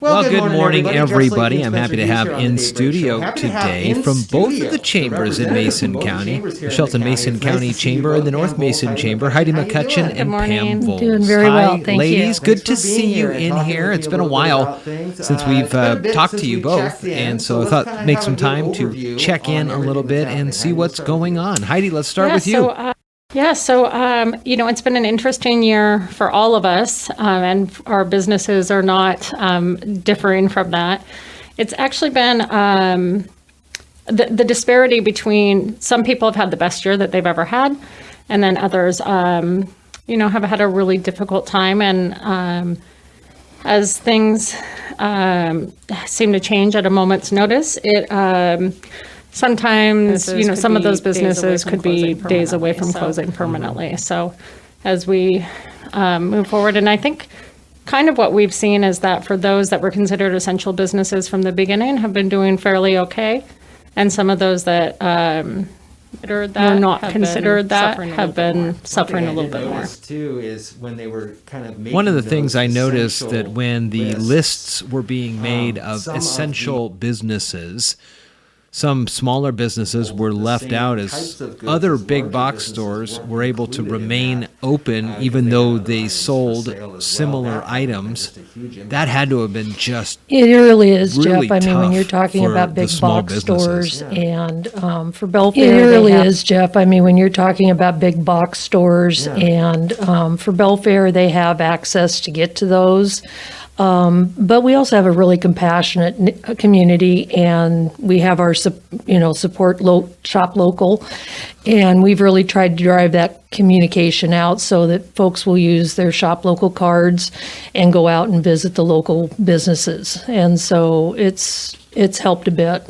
Well, good morning, everybody. I'm happy to have in studio today from both of the chambers in Mason County, the Shelton-Mason County Chamber and the North Mason Chamber, Heidi McCutcheon and Pam Volz. Doing very well, thank you. Ladies, good to see you in here. It's been a while since we've talked to you both, and so I thought I'd make some time to check in a little bit and see what's going on. Heidi, let's start with you. It's been an interesting year for all of us, and our businesses are not differing from that. It's actually been the disparity between some people have had the best year that they've ever had, and then others, have had a really difficult time. And as things seem to change at a moment's notice, sometimes, some of those businesses could be days away from closing permanently. So as we move forward, and I think kind of what we've seen is that for those that were considered essential businesses from the beginning have been doing fairly okay. And some of those that were not considered that have been suffering a little bit more. One of the things I noticed that when the lists were being made of essential businesses, some smaller businesses were left out as other big box stores were able to remain open even though they sold similar items. That had to have been just It really is, really Jeff. I mean, when tough you're talking for about the big small box businesses. stores and for Belfair, it really is, Jeff. I mean, when you're talking about big box stores and for Belfair, they have access to get to those. But we also have a really compassionate community, and we have our, support shop local, and we've really tried to drive that communication out so that folks will use their shop local cards and go out and visit the local businesses, and so it's helped a bit.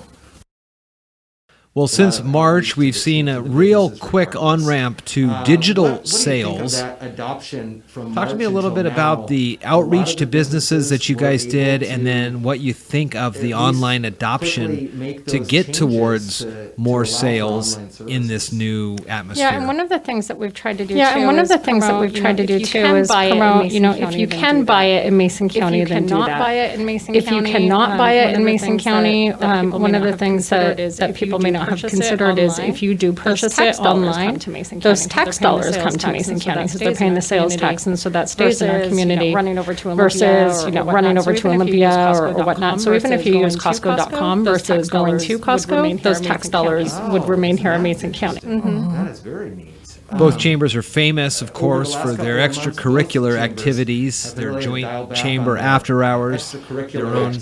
Well, since March, we've seen a real quick on-ramp to digital sales. Talk to me a little bit about the outreach to businesses that you guys did, and then what you think of the online adoption to get towards more sales in this new atmosphere. Yeah, and one of the things that we've tried to do is promote, if you can buy it in Mason County, then do that. If you cannot buy it in Mason County, one of the things that people may not have considered is if you do purchase it online, those tax dollars come to Mason County because they're paying the sales tax, and so that stays in our community versus running over to Olympia or whatnot. So even if you use Costco.com versus going to Costco, those tax dollars would remain here in Mason County. That is very neat. Both chambers are famous, of course, for their extracurricular activities, their joint chamber after hours, their own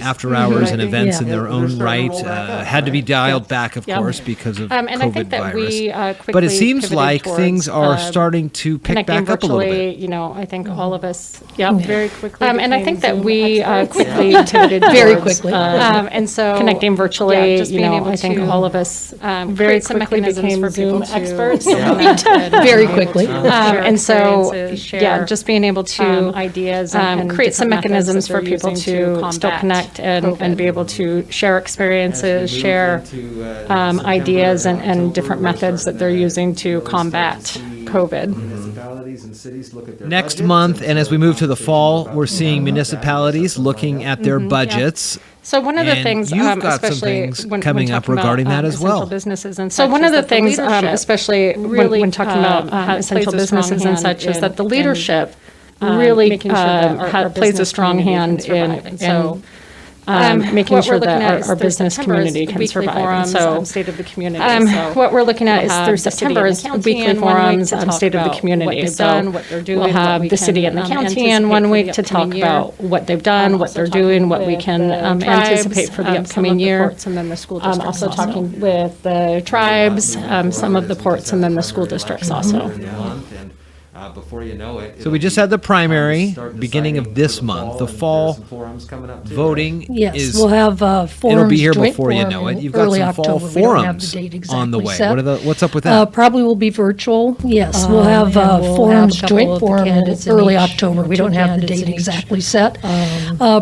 after hours and events in their own right. Had to be dialed back, of course, because of COVID virus. But it seems like things are starting to pick back up a little bit. I think all of us, very quickly. And I think that we quickly pivoted very quickly. And so connecting virtually, I think all of us very quickly became Zoom experts. Very quickly. And so, just being able to ideas and create some mechanisms for people to still connect and be able to share experiences, share ideas and different methods that they're using to combat COVID. Next month, and as we move to the fall, we're seeing municipalities looking at their budgets. So one of the things, you've got some things coming up regarding that as well. So one of the things, especially when talking about essential businesses and such, is that the leadership really plays a strong hand in making sure that our business community can survive. So state of the community. What we're looking at is through September is weekly forums, state of the community. So we'll have the city and the county in 1 week to talk about what they've done, what they're doing, what we can anticipate for the upcoming year. Also talking with the tribes, some of the ports, and then the school districts also. Before you know it, so we just had the primary beginning of this month. The fall voting is we'll have forums. It'll be here before you know it. You've got some fall forums on the way. What's up with that? Probably will be virtual. Yes, we'll have forums, joint forum in early October. We don't have the date exactly set.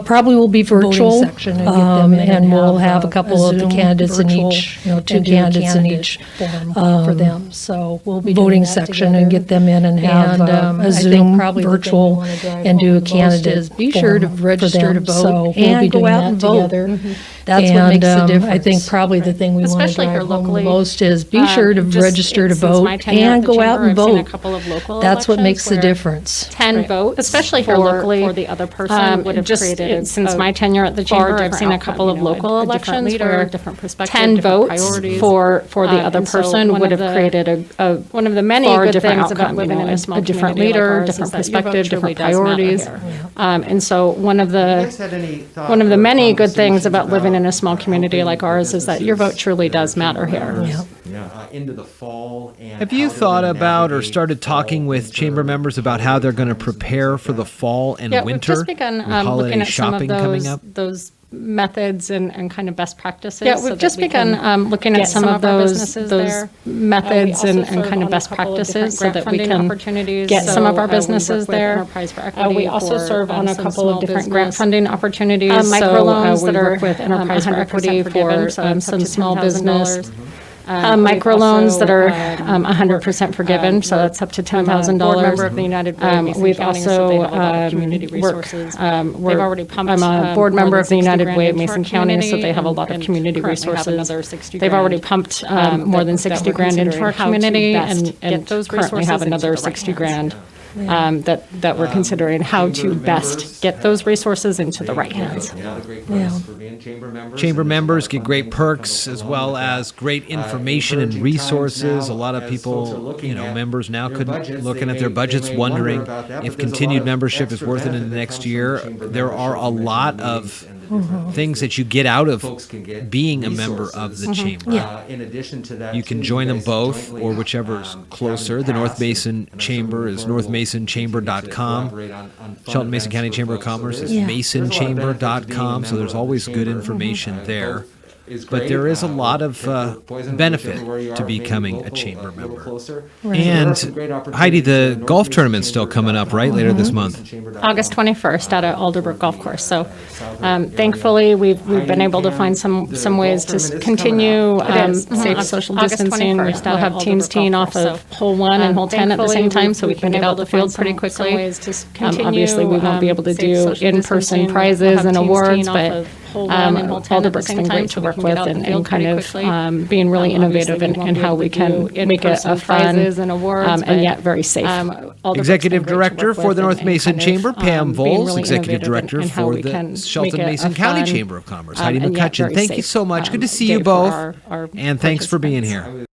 Probably will be virtual, and we'll have a couple of the candidates in each, 2 candidates in each forum for them. So we'll be voting section and get them in and have have a Zoom virtual and do a candidate be sure to register to vote So and we'll be go doing out that and vote. together. That's what makes the difference. I think probably the thing we want to Especially here drive home the locally, most is be sure to just register to since my vote tenure at and the go out chamber, and I've seen a vote. couple of local That's what elections makes the where difference. 10 votes, Especially here for, locally, for the other person would have just created since a my tenure at the far chamber, I've different seen a outcome, couple of you know, local a different elections leader, where different perspective, 10 different votes priorities. for the other And so person one would of have the- created a One of the many far good different things about outcome, living in a small different community leader, like ours different is that your vote perspective, truly different does matter priorities. here. And so one of You the guys had any thought one of the or many good things conversations about living in a small helping community like ours is that your vote truly does matter here. members, into the fall and Have you how they're thought gonna about or navigate started talking fall, with winter, chamber members about how they're going to prepare for the fall and Yeah, we've winter? just begun with holiday looking at some of shopping coming up? those methods and kind of best practices. Yeah, so we've that just we begun can looking at get some of our those businesses those there. methods We also and serve kind of on a best couple of practices so different that we grant funding can opportunities. get some of So, our we work businesses with there. Enterprise for Equity We also for, serve on a some couple of small different grant business, funding opportunities. microloans So, that we are work with Enterprise for 100% Equity forgiven, for so it's up some to small $10,000. business. Microloans that are 100% forgiven, so that's up to $10,000. Board member of the United Way Mason We've County, so also they have a lot of community resources. They've already pumped. I'm a board more member than of the 60 United grand Way into our Mason County, so community they have a and- lot of and community currently have resources. another 60 They've already grand, pumped more than that 60 we're grand into our considering how to community best and get those currently have resources into another the right 60 hands. grand that we're considering how to best get those resources into the right hands. Yeah, great perks for being chamber members. Chamber and there's members a lot get of great fun things that perks go as along well with that. as great information and Encouraging times resources. A now lot of as folks are people, looking at members now their could budgets, looking they at their may- budgets, they may wonder wondering about that, but if there's a lot continued of membership is extra worth it in benefit the that next comes from year. chamber There are membership a and lot meetings of and the different things ways that you get out of folks can get being a member of resources. the chamber. In addition to that, You can too, join them guys both jointly, or whichever's have in closer. the The North past, Mason and I'm sure Chamber moving is forward, we'll continue to northmasonchamber.com. collaborate on fun Shelton Mason events County for Chamber of folks. So Commerce is there's a lot of benefit to being a masonchamber.com, so there's member of always the good chamber. information there. Vote is But great. there is a lot Vote of for poison, benefit whichever way you to are, maybe becoming a local, chamber a little member. closer. And There are some great Heidi, the opportunities in golf North tournament's Mason still coming up, Chamber.com, right, later this month? northmasonchamber.com. August 21st at Alderbrook Golf Course. So thankfully, we've been able to find some ways to continue safe social August distancing. We 21st still at have teams Alderbrook teing Golf off Course. of hole 1 and hole 10 at the same time, so we can get out the field pretty quickly. Obviously, we won't be able to do in-person prizes and awards, but Alderbrook's been great to work with and kind of being really innovative in how we can make it a fun and yet very safe. Executive Director for the North Mason Chamber, Pam Volz. Executive Director for the Shelton-Mason County Chamber of Commerce, Heidi McCutcheon. Thank you so much. Good to see you both. And thanks for being here.